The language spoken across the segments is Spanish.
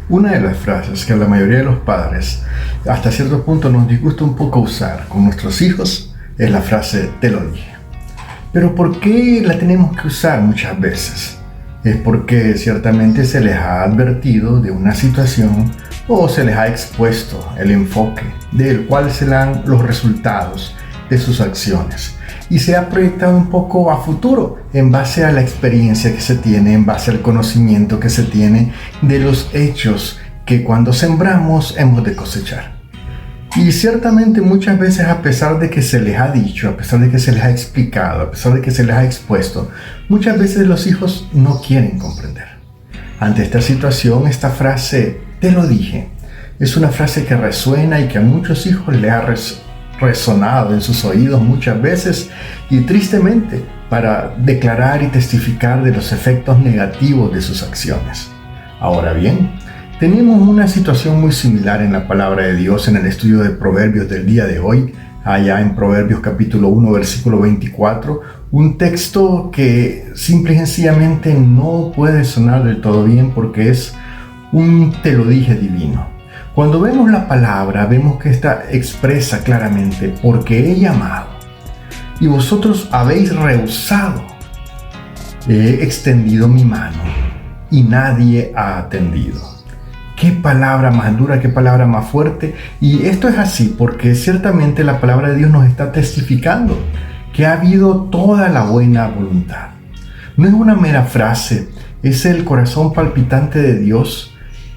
Una de las frases que a la mayoría de los padres hasta cierto punto nos disgusta un poco usar con nuestros hijos es la frase "te lo dije". Pero ¿por qué la tenemos que usar muchas veces? Es porque ciertamente se les ha advertido de una situación o se les ha expuesto el enfoque del cual se dan los resultados de sus acciones y se ha proyectado un poco a futuro en base a la experiencia que se tiene, en base al conocimiento que se tiene de los hechos que cuando sembramos hemos de cosechar. Y ciertamente muchas veces, a pesar de que se les ha dicho, a pesar de que se les ha explicado, a pesar de que se les ha expuesto, muchas veces los hijos no quieren comprender. Ante esta situación, esta frase "te lo dije" es una frase que resuena y que a muchos hijos le ha resonado en sus oídos muchas veces, y tristemente para declarar y testificar de los efectos negativos de sus acciones. Ahora bien, tenemos una situación muy similar en la palabra de Dios en el estudio de Proverbios del día de hoy, allá en Proverbios capítulo 1, versículo 24, un texto que simple y sencillamente no puede sonar del todo bien porque es un "te lo dije" divino. Cuando vemos la palabra, vemos que esta expresa claramente: "porque he llamado, y vosotros habéis rehusado. He extendido mi mano, y nadie ha atendido". Qué palabra más dura, qué palabra más fuerte. Y esto es así porque ciertamente la palabra de Dios nos está testificando que ha habido toda la buena voluntad. No es una mera frase, es el corazón palpitante de Dios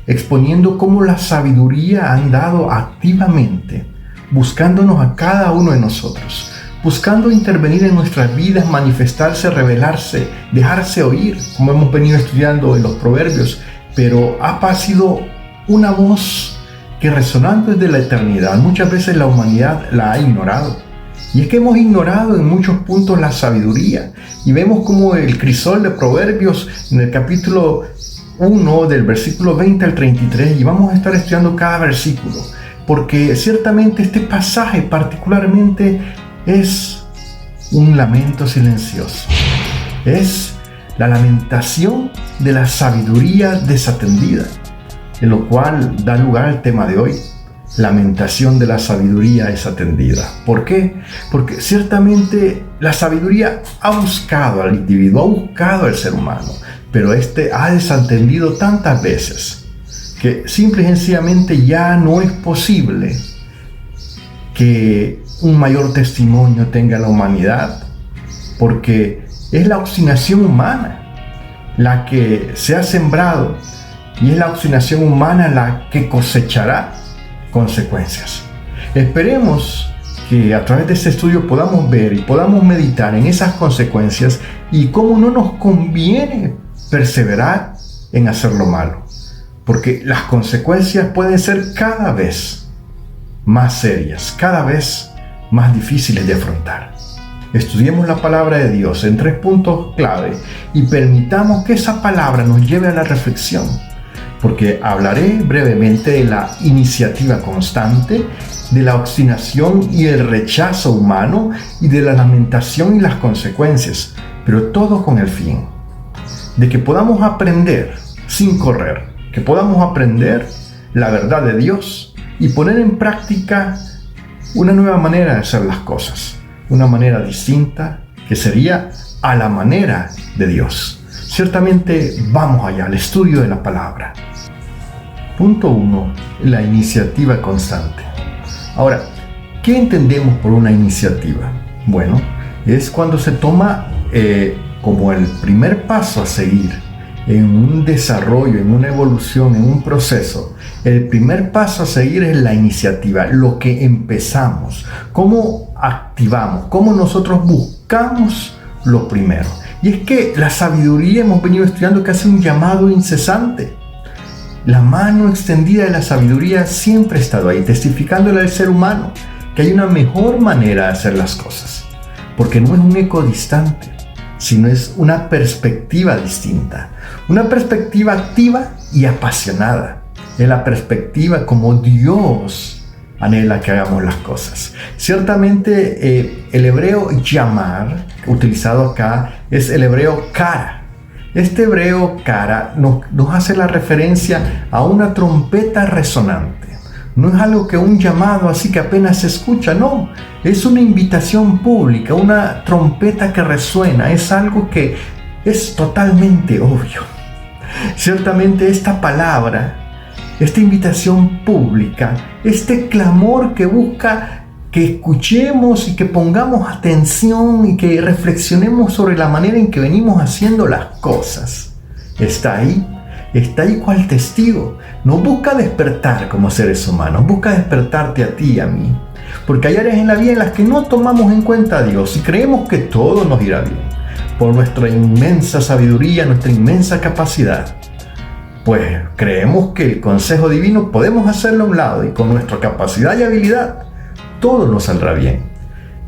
exponiendo cómo la sabiduría ha andado activamente, buscándonos a cada uno de nosotros, buscando intervenir en nuestras vidas, manifestarse, revelarse, dejarse oír, como hemos venido estudiando en los Proverbios, pero ha sido una voz que, resonando desde la eternidad, muchas veces la humanidad la ha ignorado. Y es que hemos ignorado en muchos puntos la sabiduría, y vemos como el crisol de Proverbios en el capítulo 1 del versículo 20 al 33, y vamos a estar estudiando cada versículo, porque ciertamente este pasaje particularmente es un lamento silencioso. Es la lamentación de la sabiduría desatendida, en lo cual da lugar al tema de hoy: lamentación de la sabiduría desatendida. ¿Por qué? Porque ciertamente la sabiduría ha buscado al individuo, ha buscado al ser humano, pero este ha desatendido tantas veces que simple y sencillamente ya no es posible que un mayor testimonio tenga la humanidad, porque es la obstinación humana la que se ha sembrado, y es la obstinación humana la que cosechará consecuencias. Esperemos que a través de este estudio podamos ver y podamos meditar en esas consecuencias y cómo no nos conviene perseverar en hacer lo malo, porque las consecuencias pueden ser cada vez más serias, cada vez más difíciles de afrontar. Estudiemos la palabra de Dios en 3 puntos clave y permitamos que esa palabra nos lleve a la reflexión, porque hablaré brevemente de la iniciativa constante, de la obstinación y el rechazo humano, y de la lamentación y las consecuencias, pero todo con el fin de que podamos aprender sin correr, que podamos aprender la verdad de Dios y poner en práctica una nueva manera de hacer las cosas, una manera distinta que sería a la manera de Dios. Ciertamente vamos allá al estudio de la palabra. Punto 1. La iniciativa constante. Ahora, ¿qué entendemos por una iniciativa? Bueno, es cuando se toma como el primer paso a seguir en un desarrollo, en una evolución, en un proceso. El primer paso a seguir es la iniciativa, lo que empezamos, cómo activamos, cómo nosotros buscamos lo primero. Y es que la sabiduría, hemos venido estudiando, que hace un llamado incesante. La mano extendida de la sabiduría siempre ha estado ahí, testificándole al ser humano que hay una mejor manera de hacer las cosas, porque no es un eco distante, sino es una perspectiva distinta, una perspectiva activa y apasionada. Es la perspectiva como Dios anhela que hagamos las cosas. Ciertamente el hebreo llamar, utilizado acá, es el hebreo kara. Este hebreo cara nos hace la referencia a una trompeta resonante. No es algo que un llamado así que apenas se escucha, no. Es una invitación pública, una trompeta que resuena. Es algo que es totalmente obvio. Ciertamente esta palabra, esta invitación pública, este clamor que busca que escuchemos y que pongamos atención y que reflexionemos sobre la manera en que venimos haciendo las cosas, está ahí cual testigo. No busca despertar como seres humanos, busca despertarte a ti y a mí, porque hay áreas en la vida en las que no tomamos en cuenta a Dios y creemos que todo nos irá bien por nuestra inmensa sabiduría, nuestra inmensa capacidad. Pues creemos que el consejo divino podemos hacerlo a un lado y con nuestra capacidad y habilidad todo nos saldrá bien.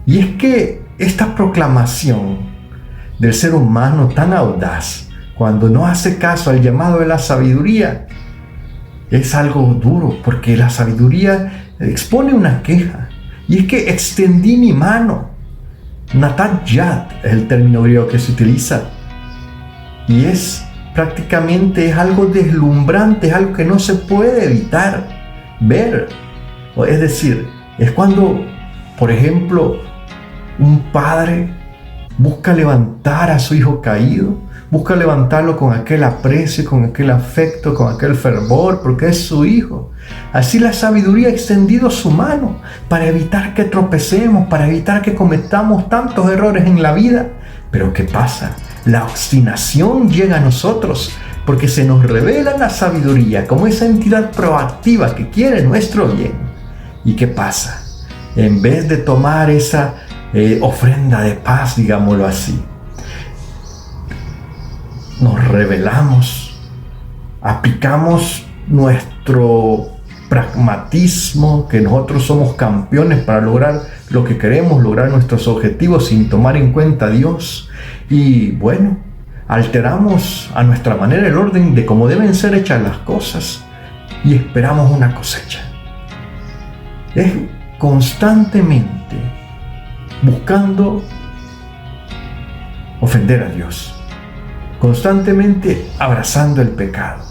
Y es que esta proclamación del ser humano tan audaz, cuando no hace caso al llamado de la sabiduría, es algo duro, porque la sabiduría expone una queja. Y es que extendí mi mano. Natat yad es el término griego que se utiliza. Y prácticamente es algo deslumbrante, es algo que no se puede evitar ver. Es decir, es cuando, por ejemplo, un padre busca levantar a su hijo caído, busca levantarlo con aquel aprecio, con aquel afecto, con aquel fervor, porque es su hijo. Así la sabiduría ha extendido su mano para evitar que tropecemos, para evitar que cometamos tantos errores en la vida. Pero ¿qué pasa? La obstinación llega a nosotros, porque se nos revela la sabiduría como esa entidad proactiva que quiere nuestro bien. ¿Y qué pasa? En vez de tomar esa ofrenda de paz, digámoslo así, nos rebelamos, aplicamos nuestro pragmatismo, que nosotros somos campeones para lograr lo que queremos, lograr nuestros objetivos sin tomar en cuenta a Dios. Y bueno, alteramos a nuestra manera el orden de cómo deben ser hechas las cosas y esperamos una cosecha. Es constantemente buscando ofender a Dios, constantemente abrazando el pecado,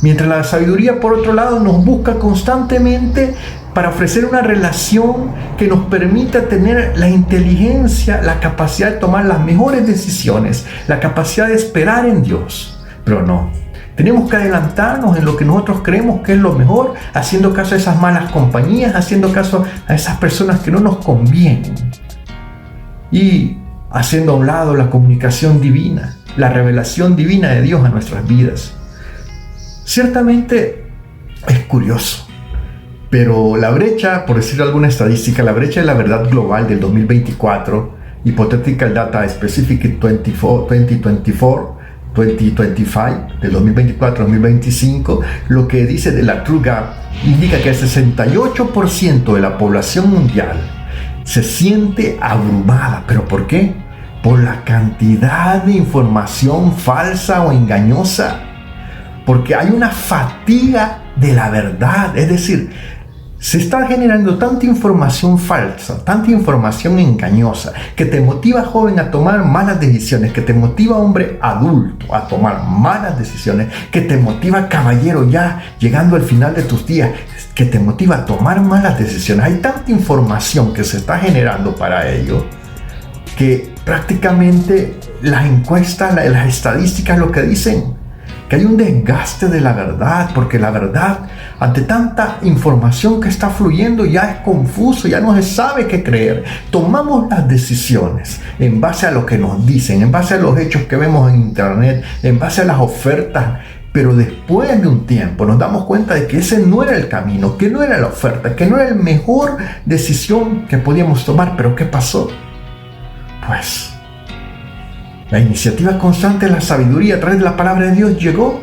mientras la sabiduría, por otro lado, nos busca constantemente para ofrecer una relación que nos permita tener la inteligencia, la capacidad de tomar las mejores decisiones, la capacidad de esperar en Dios. Pero no, tenemos que adelantarnos en lo que nosotros creemos que es lo mejor, haciendo caso a esas malas compañías, haciendo caso a esas personas que no nos convienen y haciendo a un lado la comunicación divina, la revelación divina de Dios a nuestras vidas. Ciertamente es curioso, pero la brecha, por decir alguna estadística, la brecha de la verdad global del 2024, Hypothetical Data Specific 2024, del 2024-2025, lo que dice de la True Gap indica que el 68% de la población mundial se siente abrumada. ¿Pero por qué? Por la cantidad de información falsa o engañosa. Porque hay una fatiga de la verdad, es decir, se está generando tanta información falsa, tanta información engañosa, que te motiva, joven, a tomar malas decisiones, que te motiva, hombre adulto, a tomar malas decisiones, que te motiva, caballero, ya llegando al final de tus días, que te motiva a tomar malas decisiones. Hay tanta información que se está generando para ello, que prácticamente las encuestas, las estadísticas lo que dicen, que hay un desgaste de la verdad, porque la verdad, ante tanta información que está fluyendo, ya es confuso, ya no se sabe qué creer. Tomamos las decisiones en base a lo que nos dicen, en base a los hechos que vemos en internet, en base a las ofertas, pero después de un tiempo nos damos cuenta de que ese no era el camino, que no era la oferta, que no era la mejor decisión que podíamos tomar. ¿Pero qué pasó? Pues la iniciativa constante de la sabiduría a través de la palabra de Dios llegó,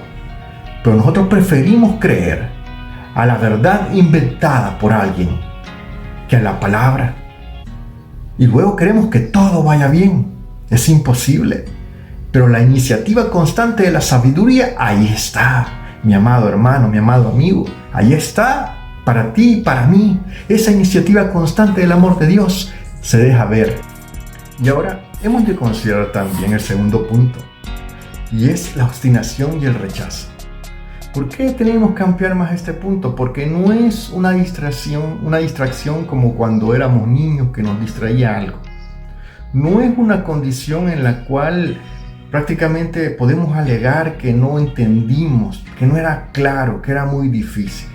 pero nosotros preferimos creer a la verdad inventada por alguien que a la palabra. Y luego queremos que todo vaya bien. Es imposible. Pero la iniciativa constante de la sabiduría, ahí está, mi amado hermano, mi amado amigo. Ahí está, para ti y para mí. Esa iniciativa constante del amor de Dios se deja ver. Y ahora hemos de considerar también el segundo punto. y es la obstinación y el rechazo. ¿Por qué tenemos que ampliar más este punto? Porque no es una distracción como cuando éramos niños que nos distraía algo. No es una condición en la cual prácticamente podemos alegar que no entendimos, que no era claro, que era muy difícil,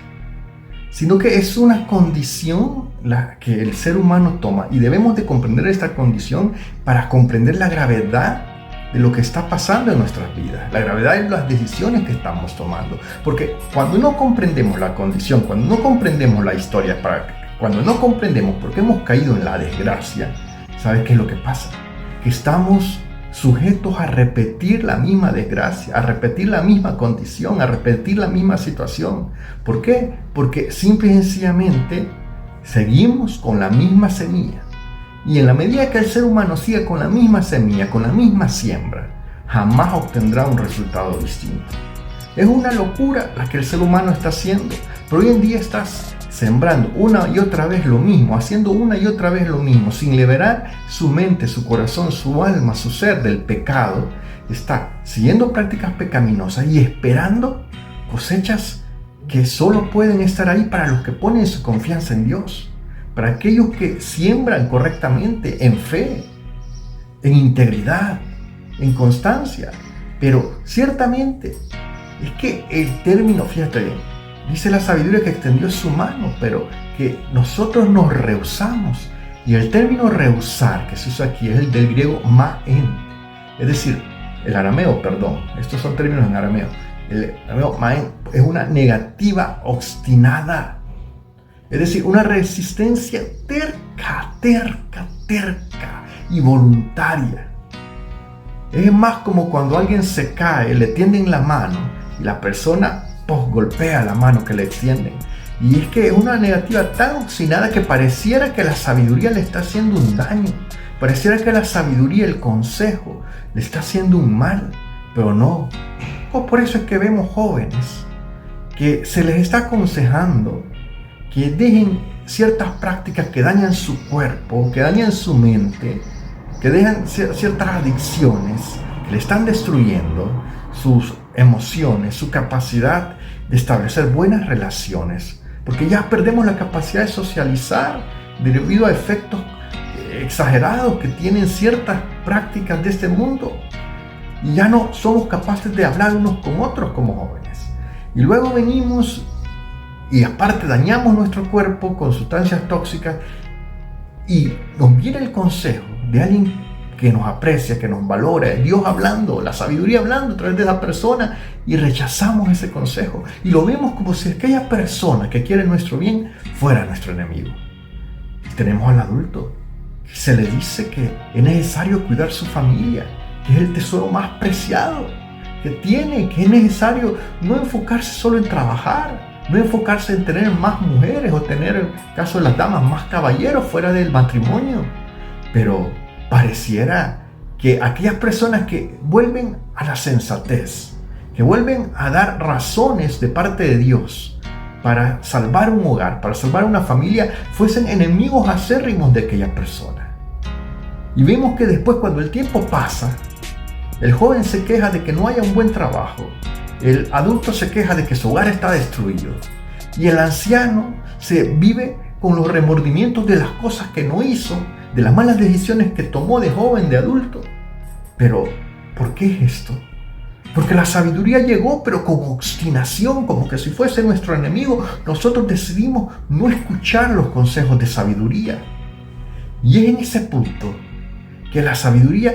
sino que es una condición la que el ser humano toma, y debemos de comprender esta condición para comprender la gravedad de lo que está pasando en nuestras vidas, la gravedad de las decisiones que estamos tomando. Porque cuando no comprendemos la condición, cuando no comprendemos la historia, cuando no comprendemos por qué hemos caído en la desgracia, ¿sabes qué es lo que pasa? Que estamos sujetos a repetir la misma desgracia, a repetir la misma condición, a repetir la misma situación. ¿Por qué? Porque simple y sencillamente seguimos con la misma semilla. Y en la medida que el ser humano siga con la misma semilla, con la misma siembra, jamás obtendrá un resultado distinto. Es una locura la que el ser humano está haciendo, pero hoy en día estás sembrando una y otra vez lo mismo, haciendo una y otra vez lo mismo, sin liberar su mente, su corazón, su alma, su ser del pecado. Está siguiendo prácticas pecaminosas y esperando cosechas que solo pueden estar ahí para los que ponen su confianza en Dios, para aquellos que siembran correctamente en fe, en integridad, en constancia. Pero ciertamente es que el término, fíjate bien, dice la sabiduría que extendió su mano, pero que nosotros nos rehusamos. Y el término rehusar que se usa aquí es el del griego ma'en. Es decir, el arameo, perdón, estos son términos en arameo. El arameo ma'en es una negativa obstinada. Es decir, una resistencia terca y voluntaria. Es más como cuando alguien se cae, le tienden la mano y la persona golpea la mano que le extienden. Y es que es una negativa tan obstinada que pareciera que la sabiduría le está haciendo un daño. Pareciera que la sabiduría, el consejo, le está haciendo un mal. Pero no. Por eso es que vemos jóvenes que se les está aconsejando que dejen ciertas prácticas que dañan su cuerpo, que dañan su mente, que dejan ciertas adicciones que le están destruyendo sus emociones, su capacidad de establecer buenas relaciones, porque ya perdemos la capacidad de socializar debido a efectos exagerados que tienen ciertas prácticas de este mundo, y ya no somos capaces de hablar unos con otros como jóvenes. Y luego venimos y aparte dañamos nuestro cuerpo con sustancias tóxicas, y nos viene el consejo de alguien que nos aprecia, que nos valora, Dios hablando, la sabiduría hablando a través de esa persona, y rechazamos ese consejo y lo vemos como si aquella persona que quiere nuestro bien fuera nuestro enemigo. Y tenemos al adulto que se le dice que es necesario cuidar su familia, que es el tesoro más preciado que tiene, que es necesario no enfocarse solo en trabajar, no enfocarse en tener más mujeres o tener, en el caso de las damas, más caballeros fuera del matrimonio. Pero pareciera que aquellas personas que vuelven a la sensatez, que vuelven a dar razones de parte de Dios para salvar un hogar, para salvar una familia, fuesen enemigos acérrimos de aquella persona. Y vemos que después, cuando el tiempo pasa, el joven se queja de que no haya un buen trabajo, el adulto se queja de que su hogar está destruido, y el anciano se vive con los remordimientos de las cosas que no hizo, de las malas decisiones que tomó de joven, de adulto. Pero, ¿por qué es esto? Porque la sabiduría llegó, pero con obstinación, como que si fuese nuestro enemigo. Nosotros decidimos no escuchar los consejos de sabiduría. Y es en ese punto que la sabiduría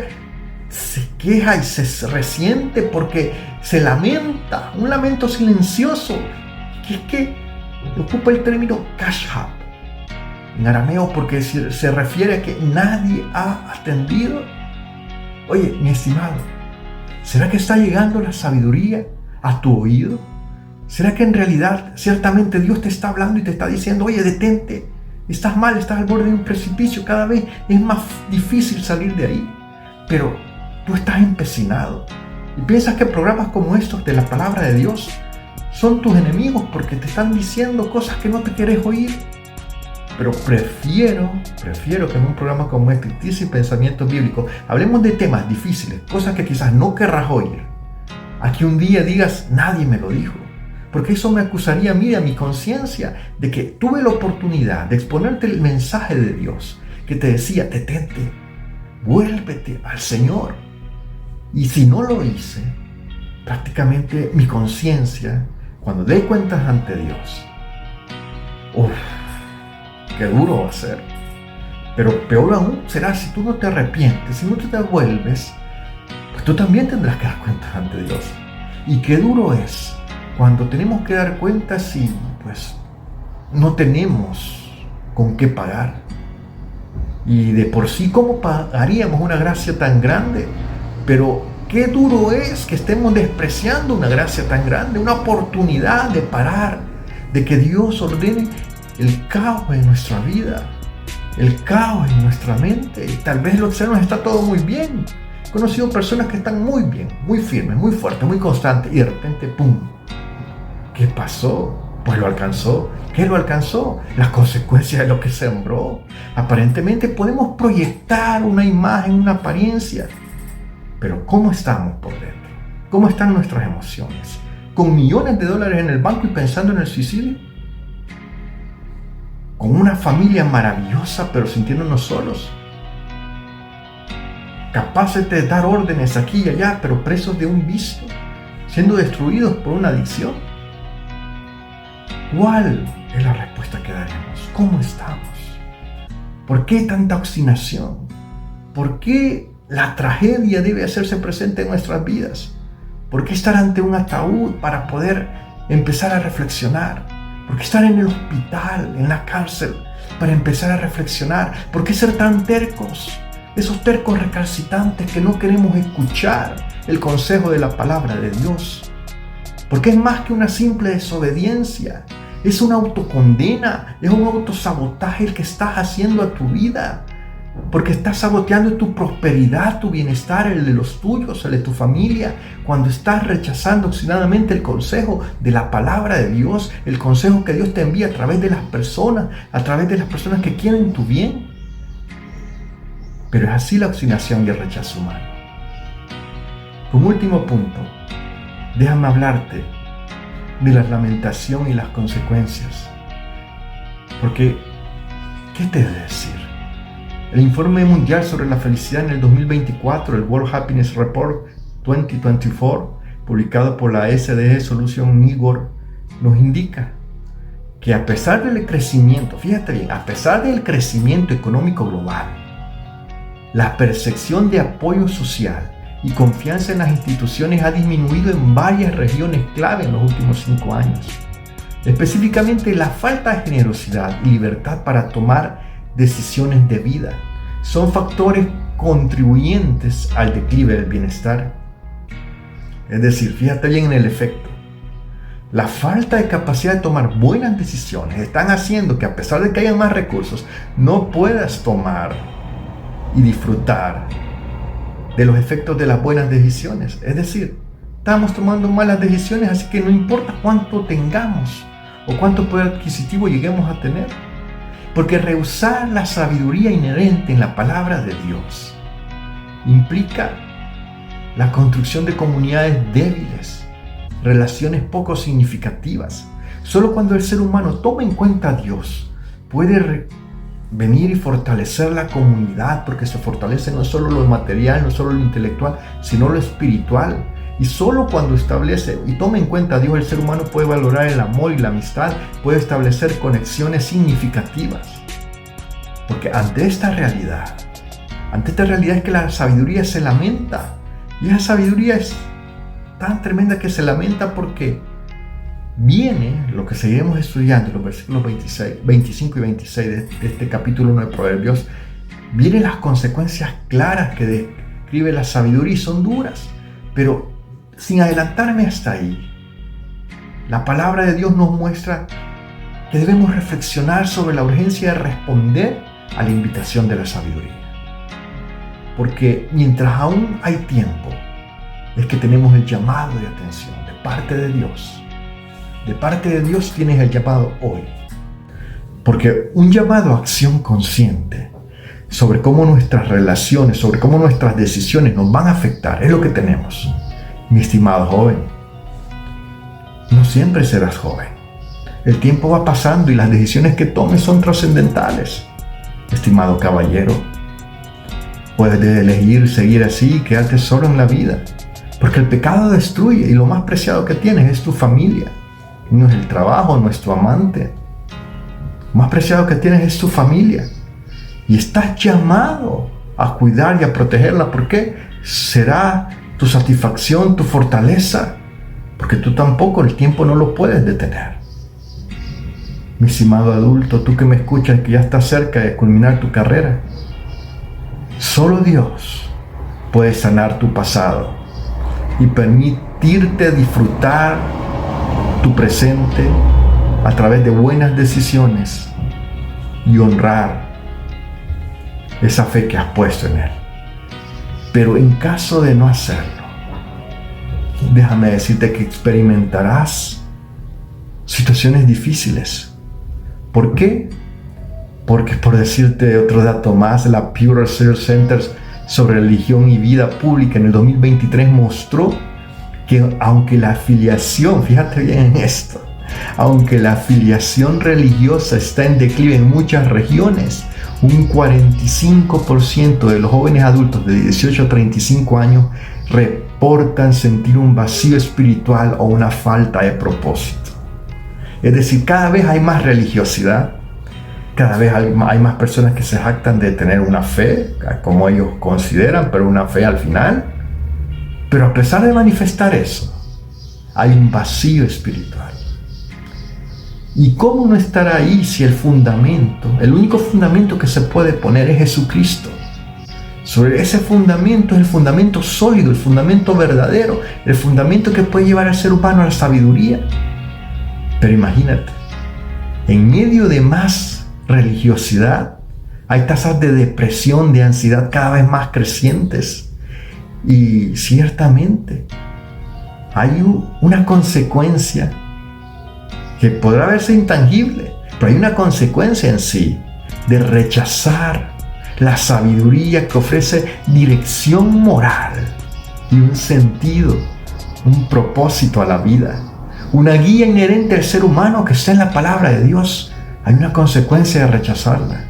se queja y se resiente, porque se lamenta, un lamento silencioso, que es que ocupa el término kashab en arameo, porque se refiere a que nadie ha atendido. Oye, mi estimado, ¿será que está llegando la sabiduría a tu oído? ¿Será que en realidad, ciertamente Dios te está hablando y te está diciendo, oye, detente, estás mal, estás al borde de un precipicio, cada vez es más difícil salir de ahí? Pero tú estás empecinado y piensas que programas como estos de la palabra de Dios son tus enemigos porque te están diciendo cosas que no te quieres oír. Pero prefiero que en un programa como este, Noticias y Pensamientos Bíblicos, hablemos de temas difíciles, cosas que quizás no querrás oír, a que un día digas, nadie me lo dijo. Porque eso me acusaría a mí, a mi conciencia, de que tuve la oportunidad de exponerte el mensaje de Dios, que te decía, detente, vuélvete al Señor. Y si no lo hice, prácticamente mi conciencia, cuando dé cuentas ante Dios, qué duro va a ser. Pero peor aún será si tú no te arrepientes, si no te devuelves, pues tú también tendrás que dar cuentas ante Dios. Y qué duro es cuando tenemos que dar cuentas y pues no tenemos con qué pagar. Y de por sí, ¿cómo pagaríamos una gracia tan grande? Pero qué duro es que estemos despreciando una gracia tan grande, una oportunidad de parar, de que Dios ordene el caos en nuestra vida, el caos en nuestra mente. Y tal vez lo externo está todo muy bien. He conocido personas que están muy bien, muy firmes, muy fuertes, muy constantes, y de repente, ¡pum! ¿Qué pasó? Pues lo alcanzó. ¿Qué lo alcanzó? Las consecuencias de lo que sembró. Aparentemente podemos proyectar una imagen, una apariencia, pero ¿cómo estamos por dentro? ¿Cómo están nuestras emociones? ¿Con millones de dólares en el banco y pensando en el suicidio? ¿Con una familia maravillosa pero sintiéndonos solos? ¿Capaces de dar órdenes aquí y allá pero presos de un vicio? ¿Siendo destruidos por una adicción? ¿Cuál es la respuesta que daremos? ¿Cómo estamos? ¿Por qué tanta obstinación? ¿Por qué la tragedia debe hacerse presente en nuestras vidas? ¿Por qué estar ante un ataúd para poder empezar a reflexionar? ¿Por qué estar en el hospital, en la cárcel, para empezar a reflexionar? ¿Por qué ser tan tercos? Esos tercos recalcitrantes que no queremos escuchar el consejo de la palabra de Dios. Porque es más que una simple desobediencia. Es una autocondena, es un autosabotaje el que estás haciendo a tu vida. Porque estás saboteando tu prosperidad, tu bienestar, el de los tuyos, el de tu familia, cuando estás rechazando obstinadamente el consejo de la palabra de Dios, el consejo que Dios te envía a través de las personas que quieren tu bien. Pero es así la obstinación y el rechazo humano. Como último punto, déjame hablarte de la lamentación y las consecuencias. Porque, ¿qué te he de decir? El Informe Mundial sobre la Felicidad en el 2024, el World Happiness Report 2024, publicado por la SDG Solution Igor, nos indica que a pesar del crecimiento, fíjate bien, a pesar del crecimiento económico global, la percepción de apoyo social y confianza en las instituciones ha disminuido en varias regiones clave en los últimos 5 años. Específicamente, la falta de generosidad y libertad para tomar decisiones de vida son factores contribuyentes al declive del bienestar. Es decir, fíjate bien en el efecto. La falta de capacidad de tomar buenas decisiones están haciendo que, a pesar de que haya más recursos, no puedas tomar y disfrutar de los efectos de las buenas decisiones. Es decir, estamos tomando malas decisiones, así que no importa cuánto tengamos o cuánto poder adquisitivo lleguemos a tener, porque rehusar la sabiduría inherente en la palabra de Dios implica la construcción de comunidades débiles, relaciones poco significativas. Solo cuando el ser humano toma en cuenta a Dios puede venir y fortalecer la comunidad, porque se fortalece no solo lo material, no solo lo intelectual, sino lo espiritual. Y solo cuando establece y toma en cuenta a Dios, el ser humano puede valorar el amor y la amistad, puede establecer conexiones significativas. Porque ante esta realidad es que la sabiduría se lamenta. Y esa sabiduría es tan tremenda que se lamenta porque viene lo que seguiremos estudiando en los versículos 25 y 26 de este capítulo 1 de Proverbios. Vienen las consecuencias claras que describe la sabiduría y son duras. Pero sin adelantarme hasta ahí, la palabra de Dios nos muestra que debemos reflexionar sobre la urgencia de responder a la invitación de la sabiduría. Porque mientras aún hay tiempo, es que tenemos el llamado de atención de parte de Dios. De parte de Dios tienes el llamado hoy. Porque un llamado a acción consciente sobre cómo nuestras relaciones, sobre cómo nuestras decisiones nos van a afectar, es lo que tenemos. Mi estimado joven, no siempre serás joven. El tiempo va pasando y las decisiones que tomes son trascendentales. Estimado caballero, puedes elegir seguir así y quedarte solo en la vida, porque el pecado destruye y lo más preciado que tienes es tu familia. No es el trabajo, no es tu amante. Lo más preciado que tienes es tu familia. Y estás llamado a cuidar y a protegerla, porque será tu satisfacción, tu fortaleza, porque tú tampoco el tiempo no lo puedes detener. Mi estimado adulto, tú que me escuchas, que ya estás cerca de culminar tu carrera, solo Dios puede sanar tu pasado y permitirte disfrutar tu presente a través de buenas decisiones y honrar esa fe que has puesto en Él. Pero en caso de no hacerlo, déjame decirte que experimentarás situaciones difíciles. ¿Por qué? Porque, por decirte otro dato más, la Pew Research Center sobre religión y vida pública en el 2023 mostró que aunque la afiliación, fíjate bien en esto, aunque la afiliación religiosa está en declive en muchas regiones, un 45% de los jóvenes adultos de 18 a 35 años reportan sentir un vacío espiritual o una falta de propósito. Es decir, cada vez hay más religiosidad, cada vez hay más personas que se jactan de tener una fe, como ellos consideran, pero una fe al final. Pero a pesar de manifestar eso, hay un vacío espiritual. ¿Y cómo no estar ahí si el único fundamento que se puede poner es Jesucristo? Sobre ese fundamento es el fundamento sólido, el fundamento verdadero, el fundamento que puede llevar al ser humano a la sabiduría. Pero imagínate, en medio de más religiosidad, hay tasas de depresión, de ansiedad cada vez más crecientes. Y ciertamente hay una consecuencia que podrá verse intangible, pero hay una consecuencia en sí de rechazar la sabiduría que ofrece dirección moral y un sentido, un propósito a la vida, una guía inherente al ser humano que está en la palabra de Dios. Hay una consecuencia de rechazarla,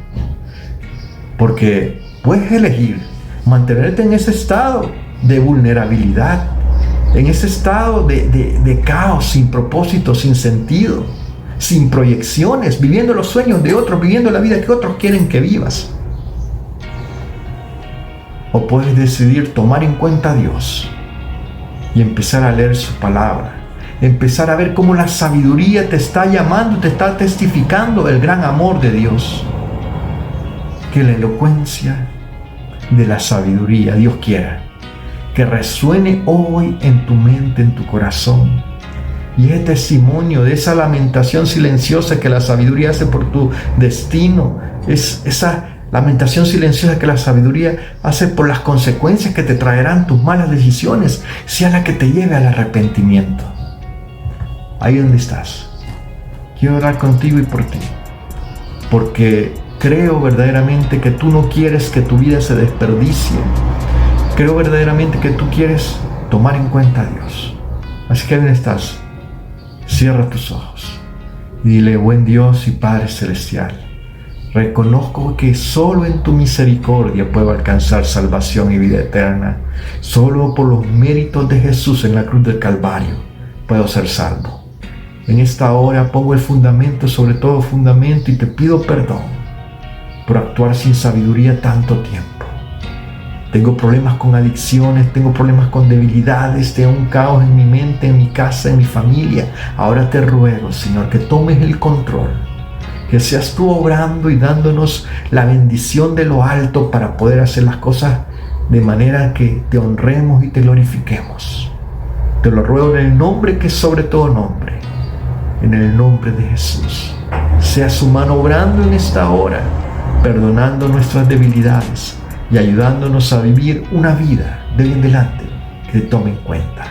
porque puedes elegir mantenerte en ese estado de vulnerabilidad, en ese estado de caos, sin propósito, sin sentido, sin proyecciones, viviendo los sueños de otros, viviendo la vida que otros quieren que vivas. O puedes decidir tomar en cuenta a Dios y empezar a leer su palabra, empezar a ver cómo la sabiduría te está llamando, te está testificando el gran amor de Dios. Que la elocuencia de la sabiduría, Dios quiera, que resuene hoy en tu mente, en tu corazón. Y es testimonio de esa lamentación silenciosa que la sabiduría hace por tu destino. Es esa lamentación silenciosa que la sabiduría hace por las consecuencias que te traerán tus malas decisiones, sea la que te lleve al arrepentimiento. Ahí donde estás, quiero orar contigo y por ti, porque creo verdaderamente que tú no quieres que tu vida se desperdicie. Creo verdaderamente que tú quieres tomar en cuenta a Dios. Así que ahí donde estás, cierra tus ojos y dile: buen Dios y Padre Celestial, reconozco que solo en tu misericordia puedo alcanzar salvación y vida eterna. Solo por los méritos de Jesús en la cruz del Calvario puedo ser salvo. En esta hora pongo el fundamento sobre todo fundamento y te pido perdón por actuar sin sabiduría tanto tiempo. Tengo problemas con adicciones, tengo problemas con debilidades, tengo un caos en mi mente, en mi casa, en mi familia. Ahora te ruego, Señor, que tomes el control, que seas tú obrando y dándonos la bendición de lo alto para poder hacer las cosas de manera que te honremos y te glorifiquemos. Te lo ruego en el nombre que es sobre todo nombre, en el nombre de Jesús. Sea su mano obrando en esta hora, perdonando nuestras debilidades y ayudándonos a vivir una vida de hoy en adelante que te tome en cuenta.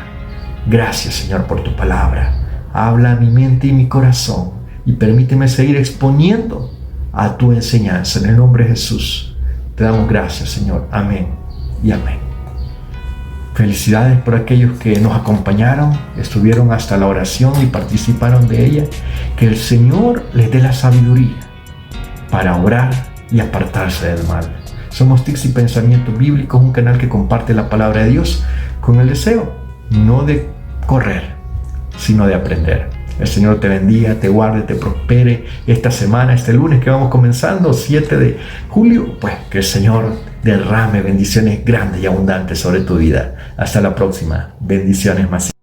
Gracias, Señor, por tu palabra. Habla a mi mente y mi corazón y permíteme seguir exponiendo a tu enseñanza. En el nombre de Jesús te damos gracias, Señor. Amén y amén. Felicidades por aquellos que nos acompañaron, estuvieron hasta la oración y participaron de ella. Que el Señor les dé la sabiduría para orar y apartarse del mal. Somos TICS y Pensamientos Bíblicos, un canal que comparte la palabra de Dios con el deseo no de correr, sino de aprender. El Señor te bendiga, te guarde, te prospere esta semana, este lunes que vamos comenzando, 7 de julio, pues que el Señor derrame bendiciones grandes y abundantes sobre tu vida. Hasta la próxima. Bendiciones más.